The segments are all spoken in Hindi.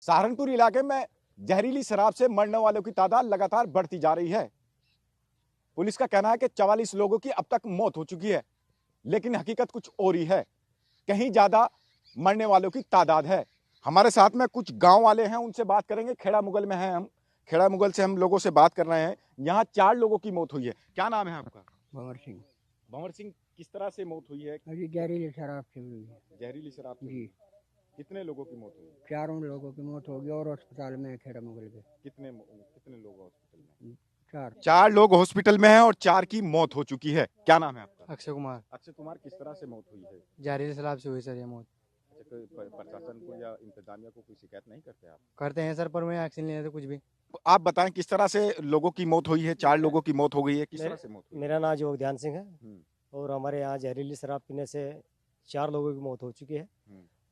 सहारनपुर इलाके में जहरीली शराब से मरने वालों की तादाद लगातार बढ़ती जा रही है। पुलिस का कहना है कि 44 लोगों की अब तक मौत हो चुकी है, लेकिन हकीकत कुछ और ही है। कहीं ज्यादा मरने वालों की तादाद है। हमारे साथ में कुछ गांव वाले हैं, उनसे बात करेंगे। खेड़ा मुगल में हैं हम। खेड़ा मुगल से हम लोगों से बात कर रहे हैं। यहाँ 4 लोगों की मौत हुई है। क्या नाम है आपका? भंवर सिंह। भंवर सिंह, किस तरह से मौत हुई है? अभी जहरीली शराब से हुई है। जहरीली शराब से? जी। कितने लोगों की मौत हुई? 4 लोगों की मौत होगी और अस्पताल में है खेड़ा मुगल के। कितने लोग हॉस्पिटल में? 4। 4 लोग हॉस्पिटल में हैं और 4 की मौत हो चुकी है। क्या नाम है आपका? अक्षय कुमार। अक्षय कुमार, किस तरह से मौत हुई है? जहरीली शराब से हुई सर ये मौत। अच्छा, कोई प्रशासन को या इंतजामिया को कोई शिकायत नहीं करते आप? करते हैं सर, पर मैं एक्शन नहीं लेते कुछ भी। आप बताएं किस तरह से लोगों की मौत हुई है? 4 लोगों की मौत हो गई है, किस तरह से मौत हुई? मेरा नाम जोगध्यान सिंह है और हमारे यहाँ जहरीली शराब पीने से 4 लोगों की मौत हो चुकी है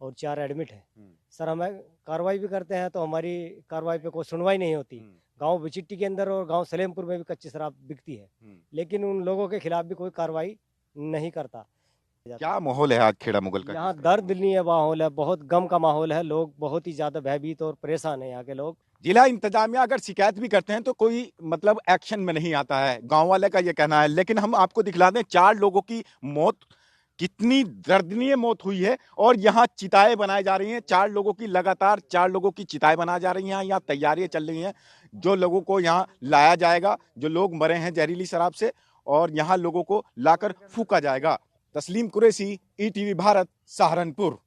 और 4 एडमिट है। सर, हमें कार्रवाई भी करते हैं तो हमारी कार्रवाई पे कोई सुनवाई नहीं होती। गांव बिचिट्टी के अंदर और गांव सलेमपुर में भी कच्ची शराब बिकती है, लेकिन उन लोगों के खिलाफ भी कोई कार्रवाई नहीं करता। क्या माहौल है आज खेड़ा मुगल का? यहाँ दर्द नहीं है, माहौल है, बहुत गम का माहौल है। लोग बहुत ही ज्यादा भयभीत और परेशान है यहाँ के लोग। जिला इंतजामिया अगर शिकायत भी करते हैं तो कोई मतलब एक्शन में नहीं आता है, गांव वाले का ये कहना है। लेकिन हम आपको दिखला दें 4 लोगों की मौत, कितनी दर्दनीय मौत हुई है। और यहाँ चिताएं बनाई जा रही हैं। 4 लोगों की, लगातार 4 लोगों की चिताएं बनाई जा रही हैं। यहाँ तैयारियां चल रही हैं, जो लोगों को यहाँ लाया जाएगा, जो लोग मरे हैं जहरीली शराब से, और यहाँ लोगों को लाकर फूका जाएगा। तस्लीम कुरैशी, ईटीवी भारत, सहारनपुर।